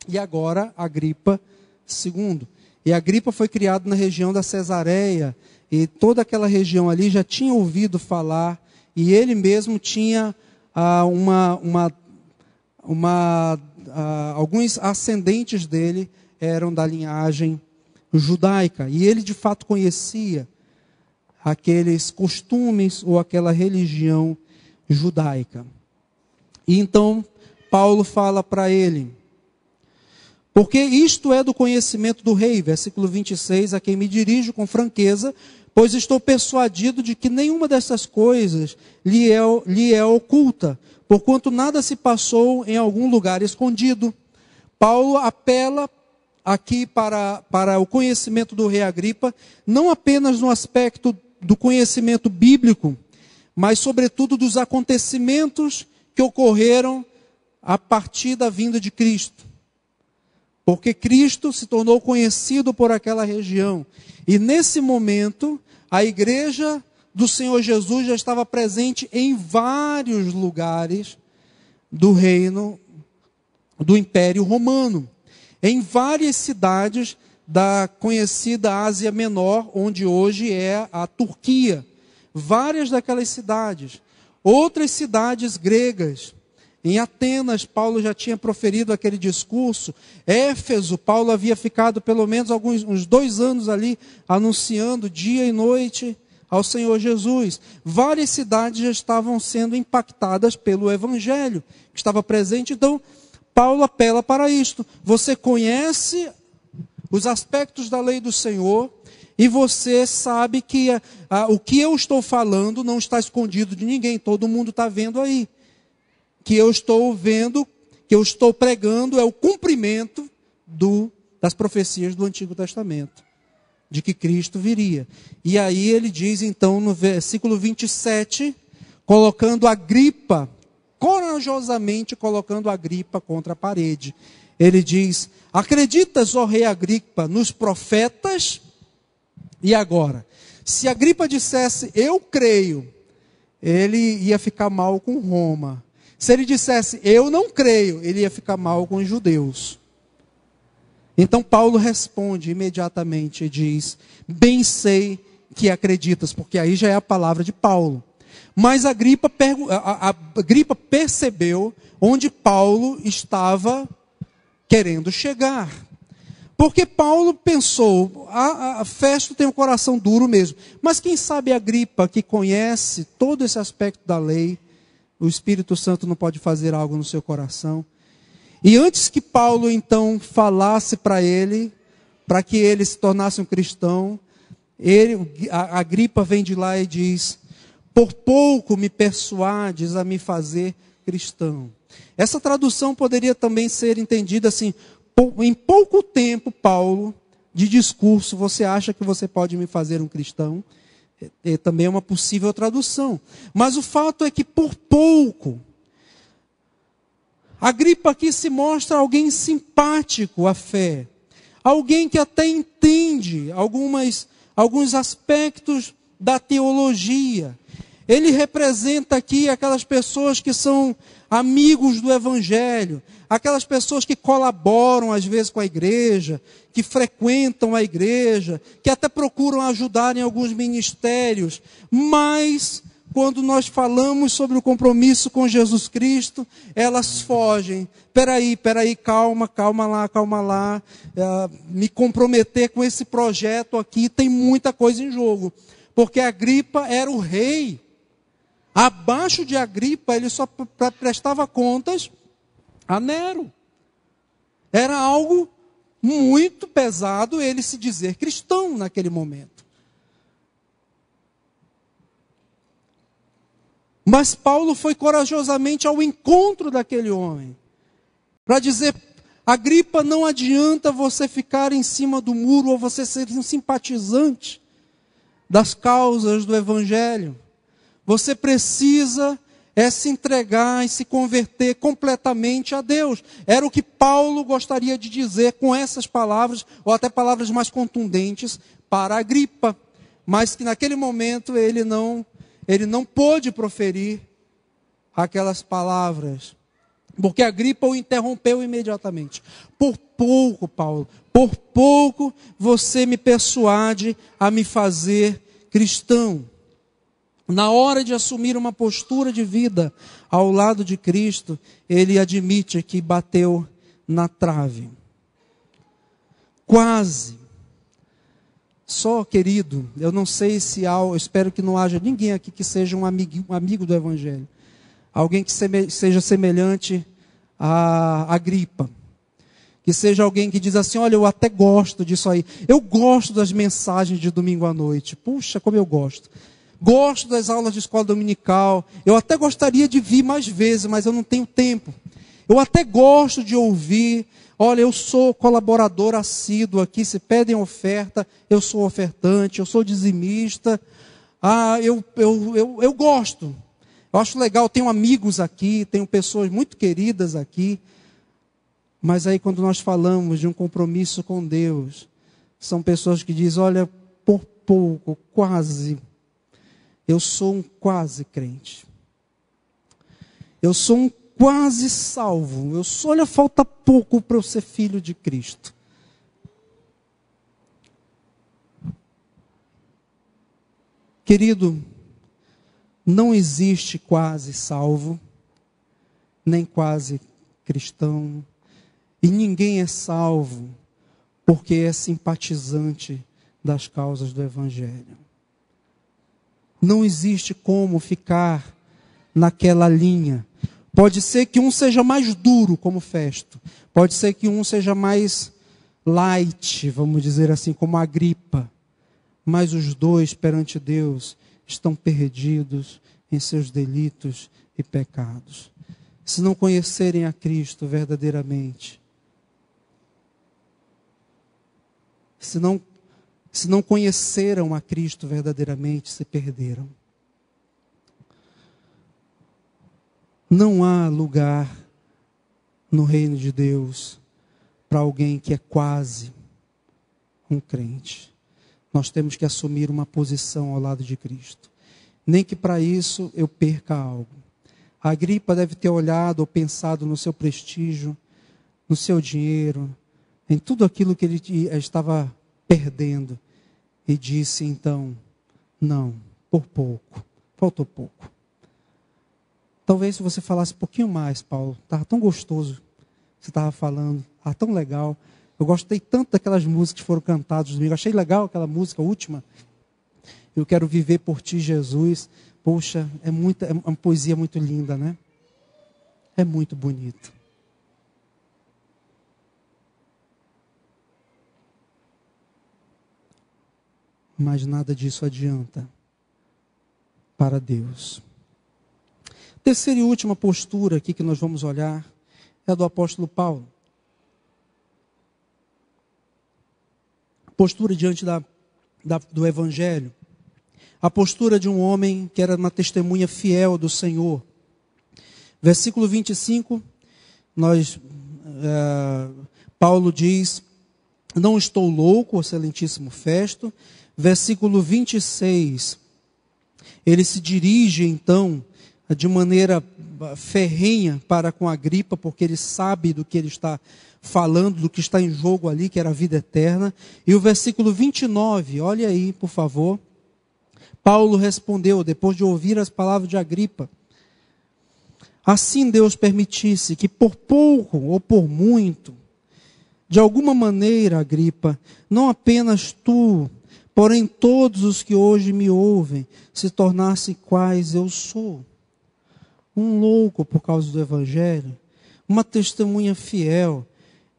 E agora, Agripa II. E Agripa foi criado na região da Cesareia, e toda aquela região ali já tinha ouvido falar, e ele mesmo tinha alguns ascendentes dele eram da linhagem judaica, e ele de fato conhecia aqueles costumes ou aquela religião judaica. E então Paulo fala para ele: porque isto é do conhecimento do rei, versículo 26, a quem me dirijo com franqueza, pois estou persuadido de que nenhuma dessas coisas lhe é oculta, porquanto nada se passou em algum lugar escondido. Paulo apela aqui para o conhecimento do rei Agripa, não apenas no aspecto do conhecimento bíblico, mas sobretudo dos acontecimentos que ocorreram a partir da vinda de Cristo. Porque Cristo se tornou conhecido por aquela região. E nesse momento, a igreja do Senhor Jesus já estava presente em vários lugares do reino do Império Romano. Em várias cidades da conhecida Ásia Menor, onde hoje é a Turquia. Várias daquelas cidades. Outras cidades gregas. Em Atenas, Paulo já tinha proferido aquele discurso. Éfeso, Paulo havia ficado pelo menos uns 2 anos ali, anunciando dia e noite ao Senhor Jesus. Várias cidades já estavam sendo impactadas pelo Evangelho, que estava presente. Então, Paulo apela para isto. Você conhece os aspectos da lei do Senhor, e você sabe que o que eu estou falando não está escondido de ninguém. Todo mundo está vendo aí. Que eu estou vendo, que eu estou pregando, é o cumprimento das profecias do Antigo Testamento, de que Cristo viria. E aí ele diz então no versículo 27, corajosamente colocando Agripa contra a parede. Ele diz: acreditas, ó rei Agripa, nos profetas? E agora? Se Agripa dissesse, eu creio, ele ia ficar mal com Roma. Se ele dissesse, eu não creio, ele ia ficar mal com os judeus. Então Paulo responde imediatamente e diz: bem sei que acreditas, porque aí já é a palavra de Paulo. Mas a Agripa percebeu onde Paulo estava querendo chegar. Porque Paulo pensou, Festo tem um coração duro mesmo. Mas quem sabe a Agripa, que conhece todo esse aspecto da lei, o Espírito Santo não pode fazer algo no seu coração. E antes que Paulo então falasse para ele, para que ele se tornasse um cristão, a Agripa vem de lá e diz: por pouco me persuades a me fazer cristão. Essa tradução poderia também ser entendida assim: em pouco tempo, Paulo, de discurso, você acha que você pode me fazer um cristão? Também é uma possível tradução. Mas o fato é que por pouco, Agripa aqui se mostra alguém simpático à fé. Alguém que até entende alguns aspectos da teologia. Ele representa aqui aquelas pessoas que são amigos do Evangelho, aquelas pessoas que colaboram às vezes com a igreja, que frequentam a igreja, que até procuram ajudar em alguns ministérios, mas quando nós falamos sobre o compromisso com Jesus Cristo, elas fogem. Peraí, calma lá. Me comprometer com esse projeto aqui, tem muita coisa em jogo. Porque Agripa era o rei. Abaixo de Agripa, ele só prestava contas a Nero. Era algo muito pesado ele se dizer cristão naquele momento. Mas Paulo foi corajosamente ao encontro daquele homem, para dizer: Agripa, não adianta você ficar em cima do muro, ou você ser um simpatizante das causas do Evangelho. Você precisa se entregar e se converter completamente a Deus. Era o que Paulo gostaria de dizer com essas palavras, ou até palavras mais contundentes, para Agripa. Mas que naquele momento ele não pôde proferir aquelas palavras, porque Agripa o interrompeu imediatamente. Por pouco, Paulo, por pouco você me persuade a me fazer cristão. Na hora de assumir uma postura de vida ao lado de Cristo, ele admite que bateu na trave. Quase. Só, querido, eu não sei se eu espero que não haja ninguém aqui que seja um amigo do Evangelho. Alguém que seja semelhante a Agripa. Que seja alguém que diz assim: olha, eu até gosto disso aí. Eu gosto das mensagens de domingo à noite. Puxa, como eu gosto. Gosto das aulas de escola dominical. Eu até gostaria de vir mais vezes, mas eu não tenho tempo. Eu até gosto de ouvir. Olha, eu sou colaborador assíduo aqui. Se pedem oferta, eu sou ofertante. Eu sou dizimista. Eu gosto. Eu acho legal. Tenho amigos aqui. Tenho pessoas muito queridas aqui. Mas aí quando nós falamos de um compromisso com Deus, são pessoas que dizem: olha, por pouco, quase. Eu sou um quase crente. Eu sou um quase salvo. Olha, falta pouco para eu ser filho de Cristo. Querido, não existe quase salvo, nem quase cristão. E ninguém é salvo porque é simpatizante das causas do Evangelho. Não existe como ficar naquela linha. Pode ser que um seja mais duro, como Festo. Pode ser que um seja mais light, vamos dizer assim, como Agripa. Mas os dois, perante Deus, estão perdidos em seus delitos e pecados. Se não conhecerem a Cristo verdadeiramente, se não conheceram a Cristo verdadeiramente, se perderam. Não há lugar no reino de Deus para alguém que é quase um crente. Nós temos que assumir uma posição ao lado de Cristo. Nem que para isso eu perca algo. A Agripa deve ter olhado ou pensado no seu prestígio, no seu dinheiro, em tudo aquilo que ele estava perdendo. E disse então: Não, por pouco. Faltou pouco. Talvez se você falasse um pouquinho mais, Paulo. Estava tão gostoso que você estava falando. Estava tão legal. Eu gostei tanto daquelas músicas que foram cantadas domingo. Achei legal aquela música última. Eu quero viver por ti, Jesus. Poxa, é uma poesia muito linda, né? É muito bonito. Mas nada disso adianta para Deus. Terceira e última postura aqui que nós vamos olhar é a do apóstolo Paulo. Postura diante do Evangelho. A postura de um homem que era uma testemunha fiel do Senhor. Versículo 25, Paulo diz: não estou louco, excelentíssimo Festo. Versículo 26, ele se dirige então de maneira ferrenha para com Agripa, porque ele sabe do que ele está falando, do que está em jogo ali, que era a vida eterna. E o versículo 29, olha aí, por favor. Paulo respondeu, depois de ouvir as palavras de Agripa: assim Deus permitisse que por pouco ou por muito, de alguma maneira, Agripa, não apenas tu, porém todos os que hoje me ouvem, se tornassem quais eu sou. Um louco por causa do Evangelho, uma testemunha fiel.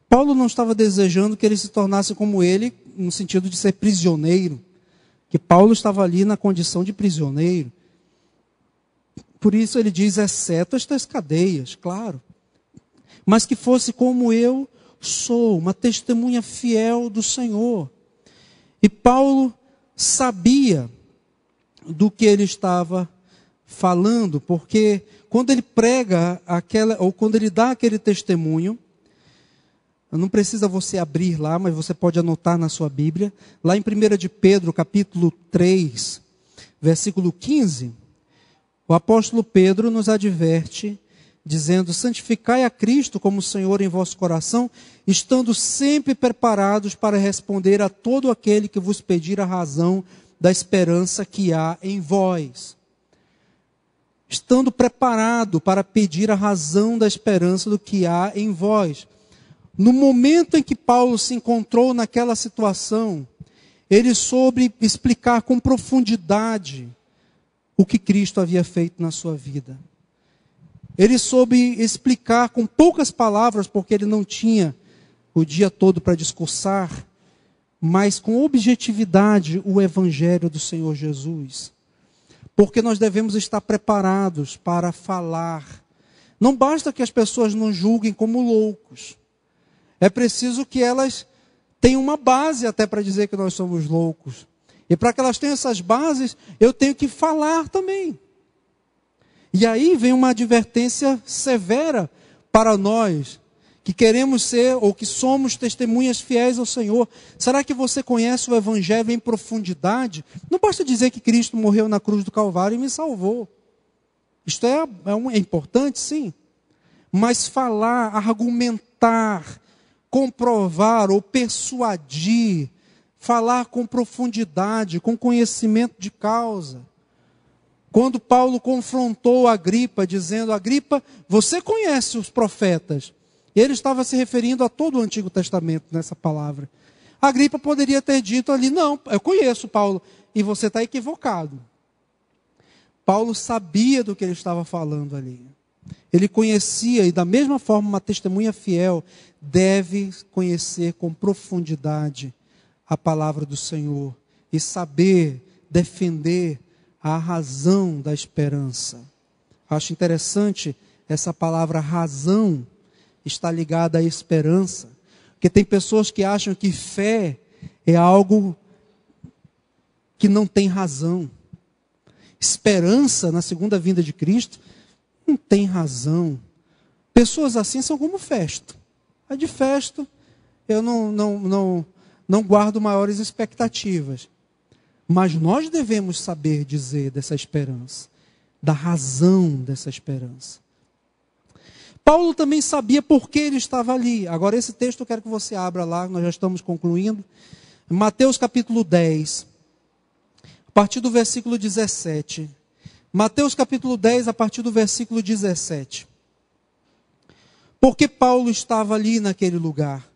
Paulo não estava desejando que ele se tornasse como ele, no sentido de ser prisioneiro, que Paulo estava ali na condição de prisioneiro. Por isso ele diz, exceto estas cadeias, claro. Mas que fosse como eu sou, uma testemunha fiel do Senhor. E Paulo sabia do que ele estava falando, porque quando ele prega ou quando ele dá aquele testemunho, não precisa você abrir lá, mas você pode anotar na sua Bíblia, lá em 1 de Pedro, capítulo 3, versículo 15, o apóstolo Pedro nos adverte, dizendo: santificai a Cristo como Senhor em vosso coração, estando sempre preparados para responder a todo aquele que vos pedir a razão da esperança que há em vós. Estando preparado para pedir a razão da esperança do que há em vós. No momento em que Paulo se encontrou naquela situação, ele soube explicar com profundidade o que Cristo havia feito na sua vida. Ele soube explicar com poucas palavras, porque ele não tinha o dia todo para discursar, mas com objetividade o Evangelho do Senhor Jesus. Porque nós devemos estar preparados para falar. Não basta que as pessoas nos julguem como loucos. É preciso que elas tenham uma base até para dizer que nós somos loucos. E para que elas tenham essas bases, eu tenho que falar também. E aí vem uma advertência severa para nós, que queremos ser ou que somos testemunhas fiéis ao Senhor. Será que você conhece o Evangelho em profundidade? Não basta dizer que Cristo morreu na cruz do Calvário e me salvou. Isto é importante, sim. Mas falar, argumentar, comprovar ou persuadir, falar com profundidade, com conhecimento de causa. Quando Paulo confrontou Agripa, dizendo: Agripa, você conhece os profetas? Ele estava se referindo a todo o Antigo Testamento nessa palavra. Agripa poderia ter dito ali: não, eu conheço Paulo, e você está equivocado. Paulo sabia do que ele estava falando ali. Ele conhecia, e da mesma forma uma testemunha fiel deve conhecer com profundidade a palavra do Senhor e saber defender a razão da esperança. Acho interessante essa palavra razão está ligada à esperança, porque tem pessoas que acham que fé é algo que não tem razão. Esperança na segunda vinda de Cristo não tem razão. Pessoas assim são como Festo. A de Festo eu não guardo maiores expectativas. Mas nós devemos saber dizer dessa esperança, da razão dessa esperança. Paulo também sabia por que ele estava ali. Agora esse texto eu quero que você abra lá, nós já estamos concluindo. Mateus capítulo 10. A partir do versículo 17. Mateus capítulo 10, a partir do versículo 17. Porque Paulo estava ali naquele lugar.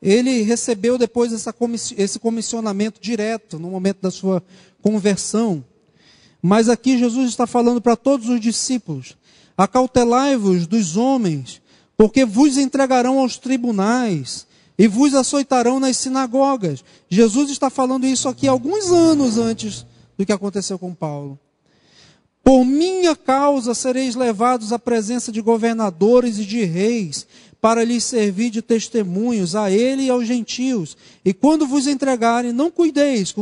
Ele recebeu depois esse comissionamento direto, no momento da sua conversão. Mas aqui Jesus está falando para todos os discípulos: acautelai-vos dos homens, porque vos entregarão aos tribunais e vos açoitarão nas sinagogas. Jesus está falando isso aqui alguns anos antes do que aconteceu com Paulo. Por minha causa sereis levados à presença de governadores e de reis, para lhes servir de testemunhos a ele e aos gentios. E quando vos entregarem, não cuideis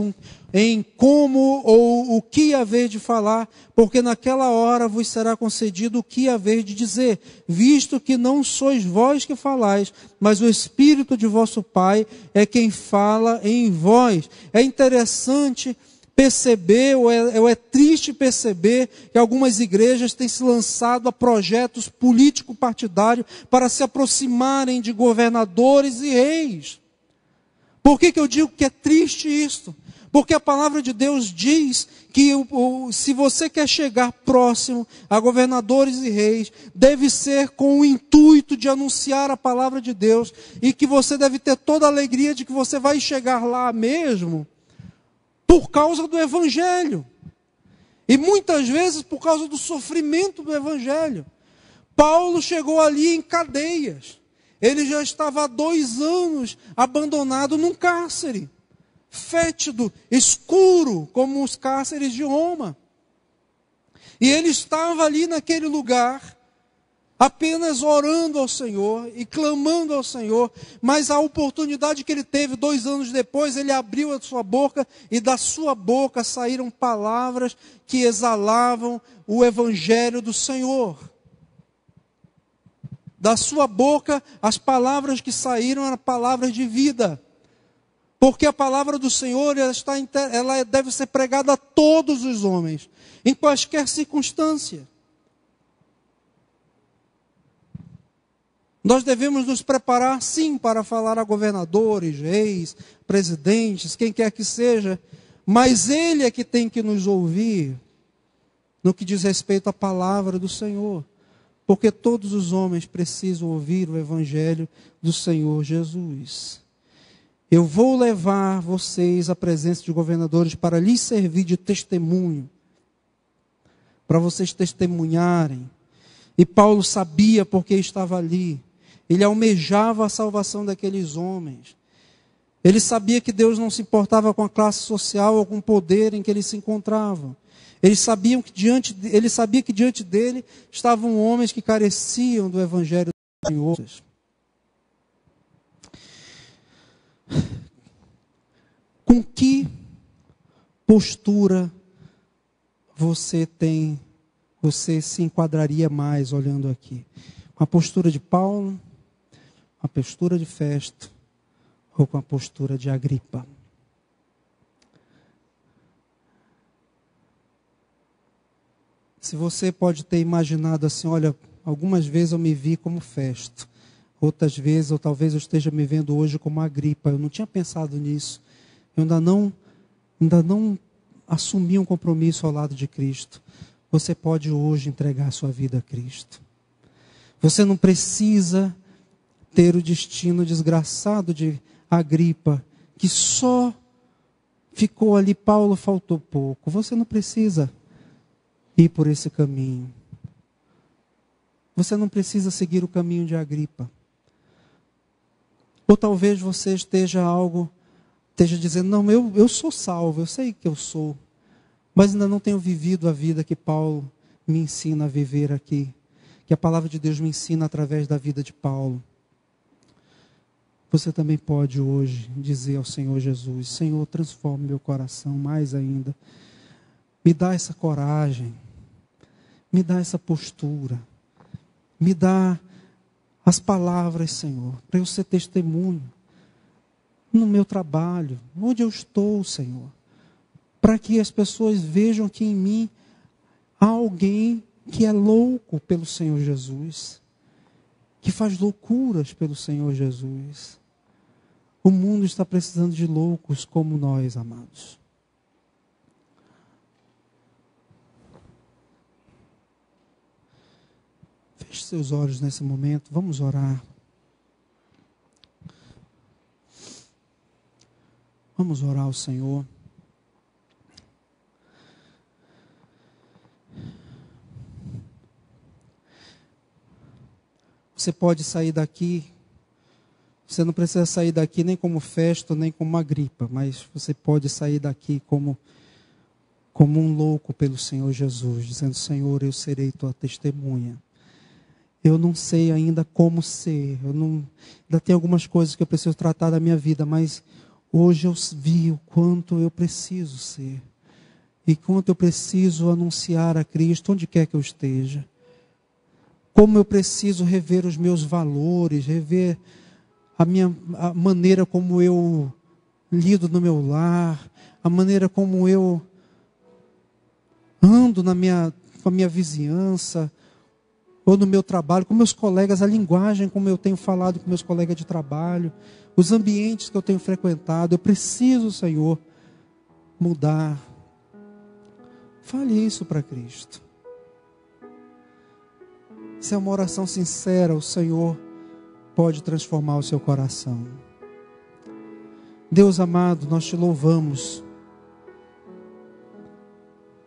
em como ou o que haver de falar, porque naquela hora vos será concedido o que haver de dizer, visto que não sois vós que falais, mas o Espírito de vosso Pai é quem fala em vós. É interessante perceber, ou é triste perceber, que algumas igrejas têm se lançado a projetos político-partidários para se aproximarem de governadores e reis. Por que eu digo que é triste isto? Porque a palavra de Deus diz que se você quer chegar próximo a governadores e reis, deve ser com o intuito de anunciar a palavra de Deus, e que você deve ter toda a alegria de que você vai chegar lá mesmo por causa do Evangelho. E muitas vezes por causa do sofrimento do Evangelho. Paulo chegou ali em cadeias. Ele já estava há 2 anos abandonado num cárcere. Fétido, escuro, como os cárceres de Roma. E ele estava ali naquele lugar, apenas orando ao Senhor e clamando ao Senhor, mas a oportunidade que ele teve 2 anos depois, ele abriu a sua boca, e da sua boca saíram palavras que exalavam o Evangelho do Senhor. Da sua boca, as palavras que saíram eram palavras de vida. Porque a palavra do Senhor, ela deve ser pregada a todos os homens, em quaisquer circunstância. Nós devemos nos preparar, sim, para falar a governadores, reis, presidentes, quem quer que seja, mas Ele é que tem que nos ouvir no que diz respeito à palavra do Senhor. Porque todos os homens precisam ouvir o Evangelho do Senhor Jesus. Eu vou levar vocês à presença de governadores para lhes servir de testemunho, para vocês testemunharem. E Paulo sabia porque estava ali. Ele almejava a salvação daqueles homens. Ele sabia que Deus não se importava com a classe social ou com o poder em que eles se encontravam. Ele sabia que diante dele estavam homens que careciam do Evangelho do Senhor. Com que postura você se enquadraria mais olhando aqui? Com a postura de Paulo, com a postura de Festo, ou com a postura de Agripa? Se você pode ter imaginado assim, olha, algumas vezes eu me vi como Festo, outras vezes, ou talvez eu esteja me vendo hoje como Agripa, eu não tinha pensado nisso. Eu ainda não assumi um compromisso ao lado de Cristo. Você pode hoje entregar a sua vida a Cristo. Você não precisa ter o destino desgraçado de Agripa, que só ficou ali, Paulo faltou pouco. Você não precisa ir por esse caminho. Você não precisa seguir o caminho de Agripa. Ou talvez você esteja dizendo, não, eu sou salvo, eu sei que eu sou, mas ainda não tenho vivido a vida que Paulo me ensina a viver aqui, que a palavra de Deus me ensina através da vida de Paulo. Você também pode hoje dizer ao Senhor Jesus, Senhor, transforma meu coração mais ainda, me dá essa coragem, me dá essa postura, me dá as palavras, Senhor, para eu ser testemunho no meu trabalho, onde eu estou, Senhor, para que as pessoas vejam que em mim há alguém que é louco pelo Senhor Jesus, que faz loucuras pelo Senhor Jesus. O mundo está precisando de loucos como nós, amados. Feche seus olhos nesse momento, vamos orar. Vamos orar ao Senhor. Você pode sair daqui, você não precisa sair daqui nem como Festo, nem como Agripa, mas você pode sair daqui como um louco pelo Senhor Jesus, dizendo: Senhor, eu serei tua testemunha. Eu não sei ainda como ser, ainda tem algumas coisas que eu preciso tratar da minha vida, mas hoje eu vi o quanto eu preciso ser, e quanto eu preciso anunciar a Cristo onde quer que eu esteja. Como eu preciso rever os meus valores, rever a maneira como eu lido no meu lar, a maneira como eu ando com a minha vizinhança, ou no meu trabalho, com meus colegas, a linguagem como eu tenho falado com meus colegas de trabalho, os ambientes que eu tenho frequentado. Eu preciso, Senhor, mudar. Fale isso para Cristo. Se é uma oração sincera, o Senhor pode transformar o seu coração. Deus amado, nós te louvamos.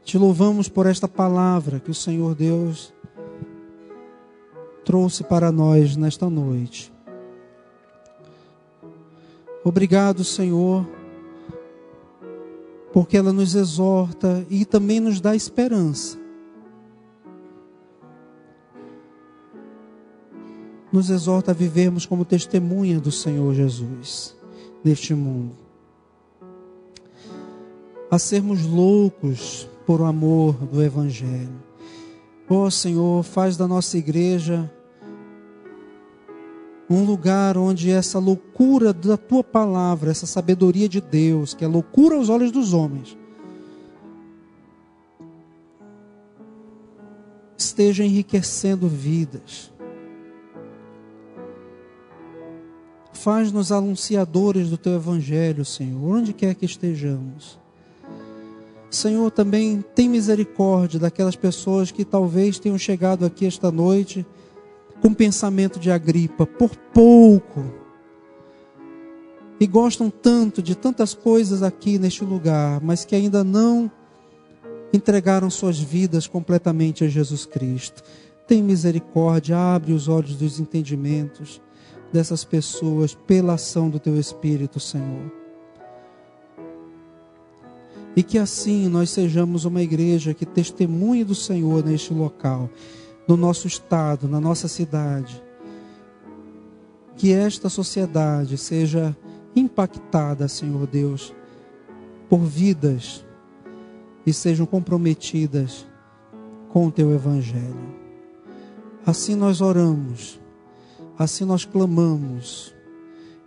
Te louvamos por esta palavra que o Senhor Deus trouxe para nós nesta noite. Obrigado, Senhor, porque ela nos exorta e também nos dá esperança. Nos exorta a vivermos como testemunha do Senhor Jesus neste mundo. A sermos loucos por amor do Evangelho. Ó Senhor, faz da nossa igreja um lugar onde essa loucura da Tua palavra, essa sabedoria de Deus, que é loucura aos olhos dos homens, esteja enriquecendo vidas. Faz-nos anunciadores do Teu Evangelho, Senhor, onde quer que estejamos. Senhor, também tem misericórdia daquelas pessoas que talvez tenham chegado aqui esta noite com pensamento de Agripa, por pouco, e gostam tanto de tantas coisas aqui neste lugar, mas que ainda não entregaram suas vidas completamente a Jesus Cristo. Tem misericórdia, abre os olhos dos entendimentos dessas pessoas pela ação do Teu Espírito, Senhor. E que assim nós sejamos uma igreja que testemunhe do Senhor neste local, no nosso estado, na nossa cidade. Que esta sociedade seja impactada, Senhor Deus, por vidas e sejam comprometidas com o Teu Evangelho. Assim nós oramos, assim nós clamamos,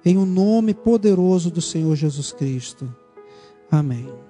em o nome poderoso do Senhor Jesus Cristo. Amém.